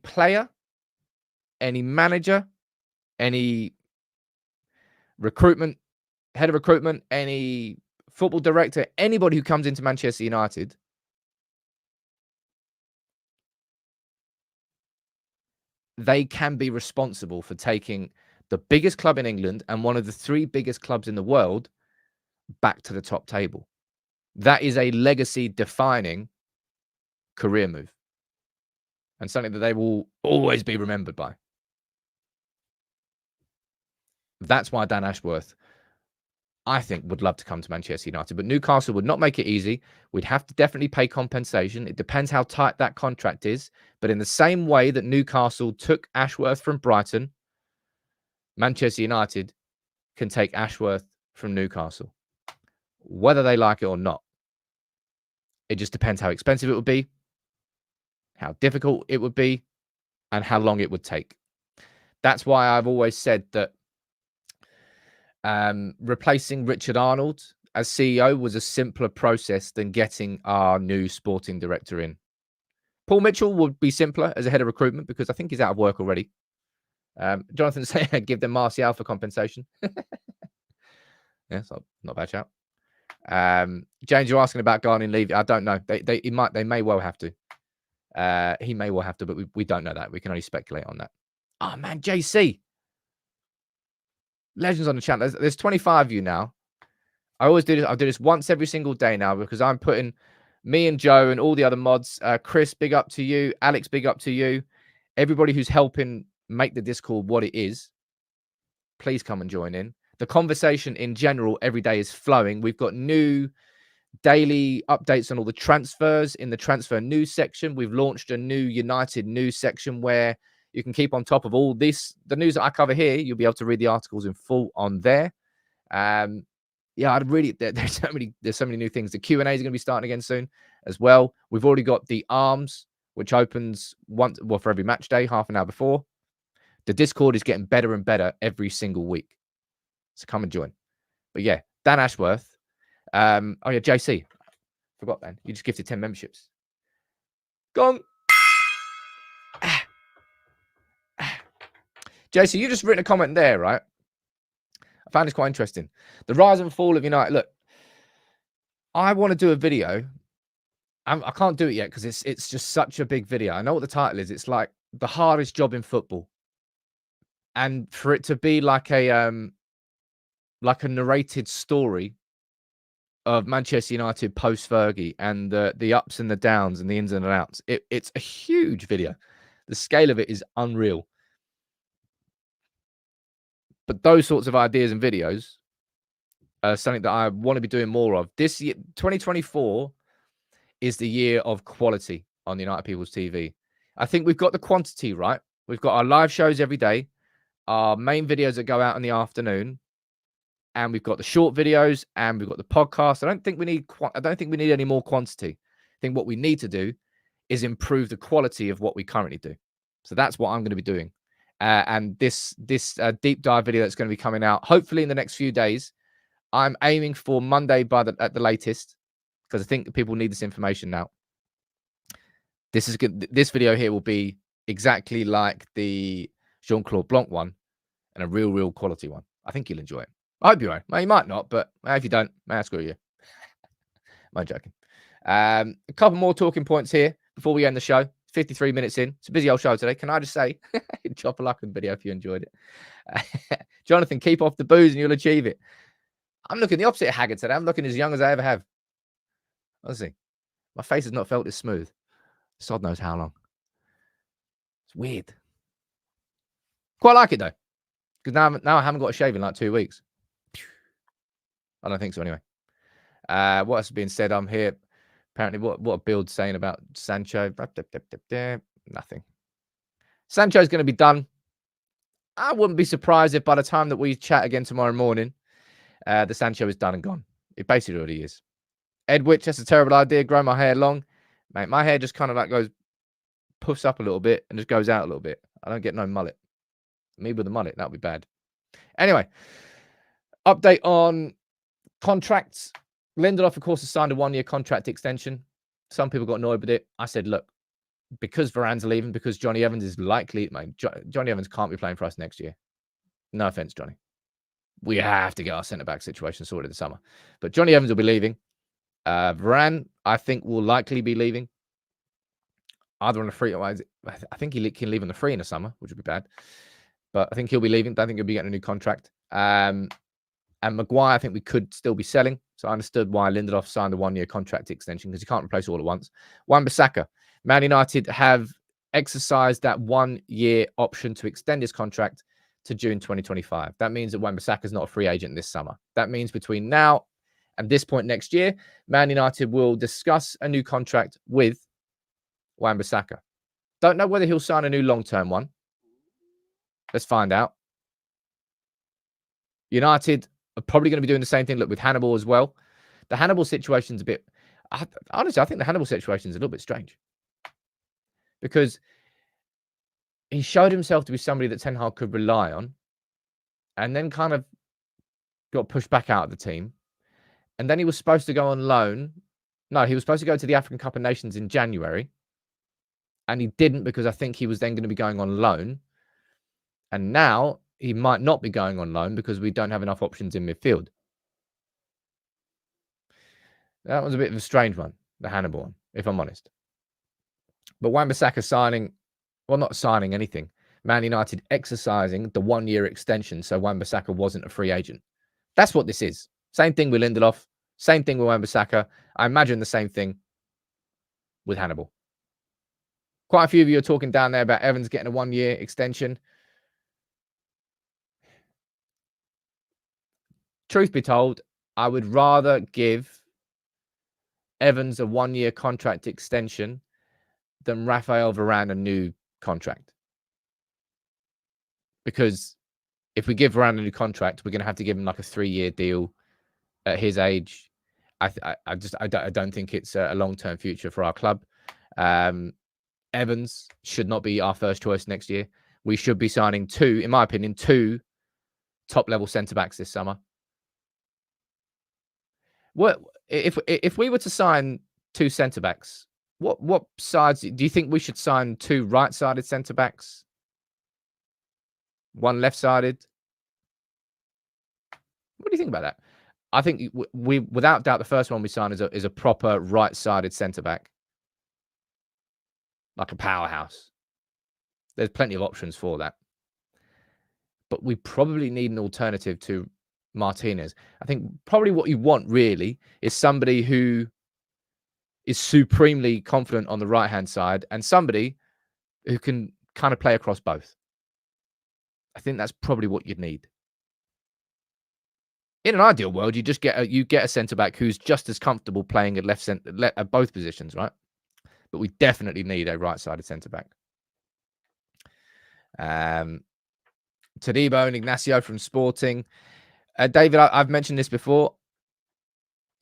player, any manager, any head of recruitment, any football director, anybody who comes into Manchester United, they can be responsible for taking the biggest club in England and one of the 3 biggest clubs in the world back to the top table. That is a legacy-defining career move and something that they will always be remembered by. That's why Dan Ashworth, I think, would love to come to Manchester United, but Newcastle would not make it easy. We'd have to definitely pay compensation. It depends how tight that contract is. But in the same way that Newcastle took Ashworth from Brighton, Manchester United can take Ashworth from Newcastle, whether they like it or not. It just depends how expensive it would be, how difficult it would be, and how long it would take. That's why I've always said that replacing Richard Arnold as CEO was a simpler process than getting our new sporting director in. Paul Mitchell would be simpler as a head of recruitment because I think he's out of work already. Jonathan saying give them Martial for compensation. Yeah, so not a bad shout. James, you're asking about Garney and Levy. I don't know. They may well have to. He may well have to, but we don't know that. We can only speculate on that. Oh man, JC. Legends on the channel. There's 25 of you now. I always do this. I'll do this once every single day now because I'm putting me and Joe and all the other mods. Chris, big up to you. Alex, big up to you. Everybody who's helping make the Discord what it is, please come and join in. The conversation in general every day is flowing. We've got new daily updates on all the transfers in the transfer news section. We've launched a new United news section where you can keep on top of all this. The news that I cover here, you'll be able to read the articles in full on there. Yeah, I'd really, there's so many new things. The Q&As are going to be starting again soon as well. We've already got the arms, which opens once, well, for every match day, half an hour before. The Discord is getting better and better every single week. So come and join. But yeah, Dan Ashworth. Oh yeah, JC. Forgot, man. You just gifted 10 memberships. Gong. JC, you just written a comment there, right? I found this quite interesting. The rise and fall of United. Look, I want to do a video. I can't do it yet because it's just such a big video. I know what the title is. It's like the hardest job in football. And for it to be like a narrated story of Manchester United post Fergie and the ups and the downs and the ins and the outs, it's a huge video. The scale of it is unreal. But those sorts of ideas and videos are something that I want to be doing more of. This year, 2024, is the year of quality on United People's TV. I think we've got the quantity right. We've got our live shows every day, our main videos that go out in the afternoon, and we've got the short videos, and we've got the podcast. I don't think we need any more quantity. I think what we need to do is improve the quality of what we currently do. So that's what I'm going to be doing. And this deep dive video that's going to be coming out, hopefully in the next few days. I'm aiming for Monday at the latest, because I think people need this information now. This is good. This video here will be exactly like the Jean-Claude Blanc one, and a real quality one. I think you'll enjoy it. I hope you won't. Well, you might not, but if you don't, screw you. I'm joking. A couple more talking points here before we end the show. 53 minutes in. It's a busy old show today. Can I just say, drop a like on the video if you enjoyed it. Jonathan, keep off the booze and you'll achieve it. I'm looking the opposite of haggard today. I'm looking as young as I ever have. Honestly, my face has not felt this smooth. Sod knows how long. It's weird. Quite like it though, because now I haven't got a shave in like 2 weeks. I don't think so anyway. What else is being said? I'm here. Apparently, what a build's saying about Sancho. Nothing. Sancho's going to be done. I wouldn't be surprised if by the time that we chat again tomorrow morning, the Sancho is done and gone. It basically already is. Edwich, that's a terrible idea. Grow my hair long. Mate, my hair just kind of like puffs up a little bit and just goes out a little bit. I don't get no mullet. Me with a mullet, that would be bad. Anyway, update on contracts. Lindelof, of course, has signed a 1-year contract extension. Some people got annoyed with it. I said, look, because Varane's leaving, because Johnny Evans is likely, mate, Johnny Evans can't be playing for us next year. No offense, Johnny. We have to get our centre-back situation sorted this summer. But Johnny Evans will be leaving. Varane, I think, will likely be leaving. Either on a free, I think he can leave on the free in the summer, which would be bad. But I think he'll be leaving. I think he'll be getting a new contract. And Maguire, I think we could still be selling. So I understood why Lindelof signed a 1-year contract extension because you can't replace all at once. Wan-Bissaka. Man United have exercised that 1-year option to extend his contract to June 2025. That means that Wan-Bissaka is not a free agent this summer. That means between now and this point next year, Man United will discuss a new contract with Wan-Bissaka. Don't know whether he'll sign a new long-term one. Let's find out. United are probably going to be doing the same thing, look, with Hannibal as well. The Hannibal situation's a bit... honestly, I think the Hannibal situation's a little bit strange. Because he showed himself to be somebody that Ten Hag could rely on, and then kind of got pushed back out of the team. And then he was supposed to go on loan. No, he was supposed to go to the African Cup of Nations in January. And he didn't, because I think he was then going to be going on loan. And now he might not be going on loan because we don't have enough options in midfield. That was a bit of a strange one, the Hannibal one, if I'm honest. But Wan-Bissaka signing, well, not signing anything. Man United exercising the 1-year extension so Wan-Bissaka wasn't a free agent. That's what this is. Same thing with Lindelof. Same thing with Wan-Bissaka. I imagine the same thing with Hannibal. Quite a few of you are talking down there about Evans getting a 1-year extension. Truth be told, I would rather give Evans a 1-year contract extension than Raphael Varane a new contract. Because if we give Varane a new contract, we're going to have to give him like a 3-year deal at his age. I don't think it's a long-term future for our club. Evans should not be our first choice next year. We should be signing in my opinion, two top-level centre-backs this summer. What if we were to sign 2 centre-backs? What sides do you think we should sign? 2 right-sided centre-backs, 1 left-sided? What do you think about that? I think we without doubt the first one we sign is a proper right-sided centre-back, like a powerhouse. There's plenty of options for that, but we probably need an alternative to Martinez. I think probably what you want really is somebody who is supremely confident on the right-hand side and somebody who can kind of play across both. I think that's probably what you'd need. In an ideal world, you just get a centre-back who's just as comfortable playing at at both positions, right? But we definitely need a right-sided centre-back. Todibo and Ignacio from Sporting. David, I've mentioned this before.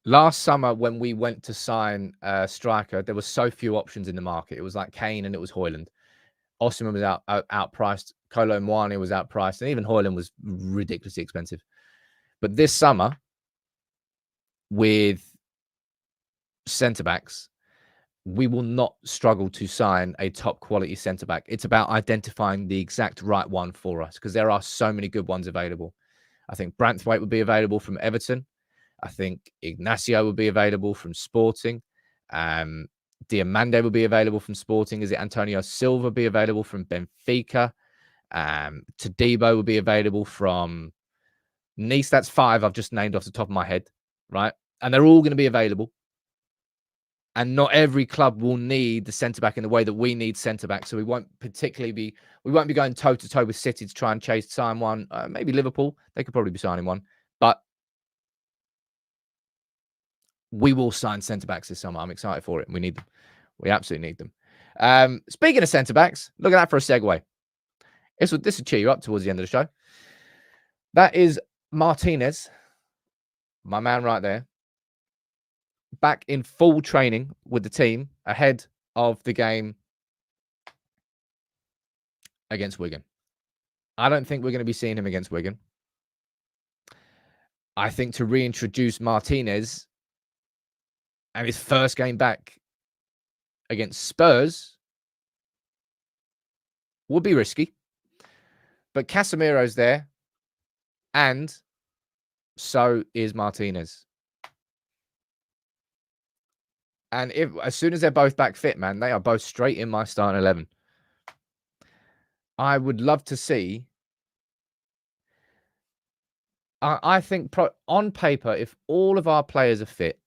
Last summer, when we went to sign a striker, there were so few options in the market. It was like Kane and it was Højlund. Osimhen was outpriced. Kolo Muani was outpriced. And even Højlund was ridiculously expensive. But this summer, with centre-backs, we will not struggle to sign a top-quality centre-back. It's about identifying the exact right one for us because there are so many good ones available. I think Branthwaite would be available from Everton. I think Ignacio would be available from Sporting. Diamande would be available from Sporting. Is it Antonio Silva be available from Benfica? Todibo would be available from Nice. That's 5 I've just named off the top of my head, right? And they're all going to be available. And not every club will need the centre-back in the way that we need centre-back. So we won't be going toe-to-toe with City to try and sign one. Maybe Liverpool. They could probably be signing one. But we will sign centre-backs this summer. I'm excited for it. We need them. We absolutely need them. Speaking of centre-backs, look at that for a segue. This will cheer you up towards the end of the show. That is Martinez, my man right there, back in full training with the team ahead of the game against Wigan. I don't think we're going to be seeing him against Wigan. I think to reintroduce Martinez and his first game back against Spurs would be risky. But Casemiro's there, and so is Martinez. And as soon as they're both back fit, man, they are both straight in my starting 11. I would love to see I think on paper, if all of our players are fit,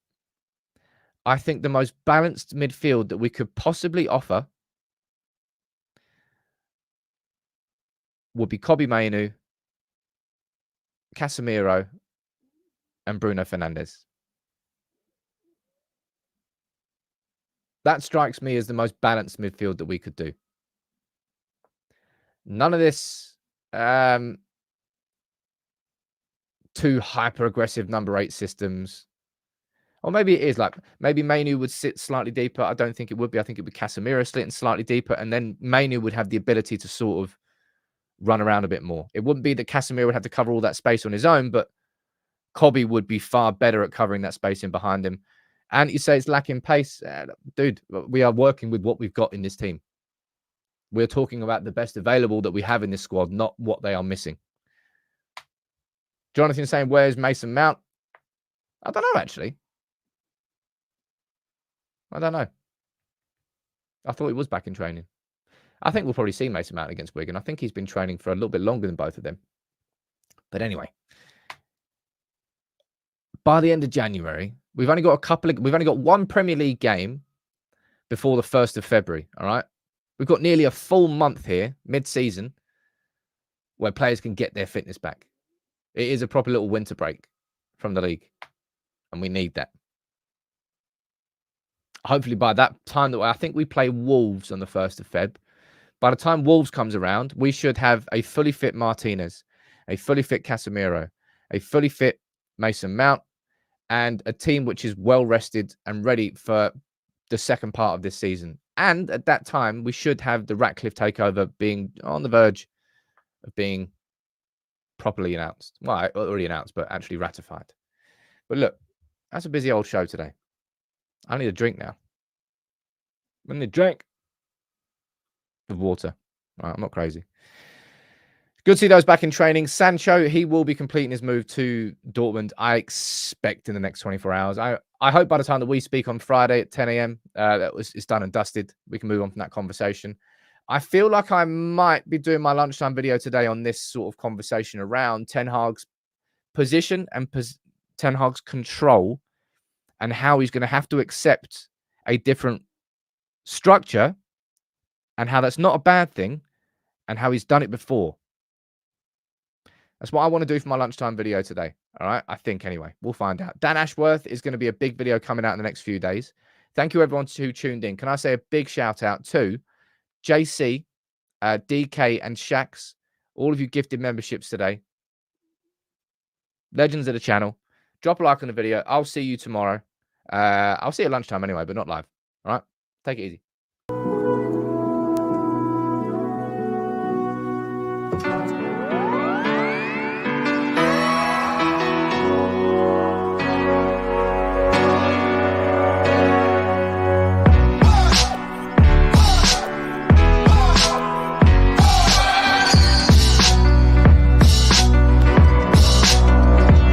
I think the most balanced midfield that we could possibly offer would be Kobbie Mainoo, Casemiro, and Bruno Fernandes. That strikes me as the most balanced midfield that we could do. None of this too hyper-aggressive number 8 systems. Or maybe it is like, maybe Mainoo would sit slightly deeper. I don't think it would be. I think it would be Casemiro sitting slightly deeper, and then Mainoo would have the ability to sort of run around a bit more. It wouldn't be that Casemiro would have to cover all that space on his own, but Kobbie would be far better at covering that space in behind him. And you say it's lacking pace. Dude, we are working with what we've got in this team. We're talking about the best available that we have in this squad, not what they are missing. Jonathan saying, where's Mason Mount? I don't know, actually. I don't know. I thought he was back in training. I think we'll probably see Mason Mount against Wigan. I think he's been training for a little bit longer than both of them. But anyway, by the end of January, we've only got one Premier League game before the 1st of February. All right. We've got nearly a full month here, mid-season, where players can get their fitness back. It is a proper little winter break from the league, and we need that. Hopefully by that time, I think we play Wolves on the 1st of Feb. By the time Wolves comes around, we should have a fully fit Martinez, a fully fit Casemiro, a fully fit Mason Mount, and a team which is well rested and ready for the second part of this season. And at that time, we should have the Ratcliffe takeover being on the verge of being properly announced. Well, already announced, but actually ratified. But look, that's a busy old show today. I need a drink now. I need a drink of water. Right, I'm not crazy. Good to see those back in training. Sancho, he will be completing his move to Dortmund, I expect, in the next 24 hours. I hope by the time that we speak on Friday at 10 a.m., it's done and dusted. We can move on from that conversation. I feel like I might be doing my lunchtime video today on this sort of conversation around Ten Hag's position and Ten Hag's control and how he's going to have to accept a different structure and how that's not a bad thing and how he's done it before. That's what I want to do for my lunchtime video today. All right. I think anyway, we'll find out. Dan Ashworth is going to be a big video coming out in the next few days. Thank you everyone who tuned in. Can I say a big shout out to JC, DK and Shax, all of you gifted memberships today. Legends of the channel. Drop a like on the video. I'll see you tomorrow. I'll see you at lunchtime anyway, but not live. All right. Take it easy.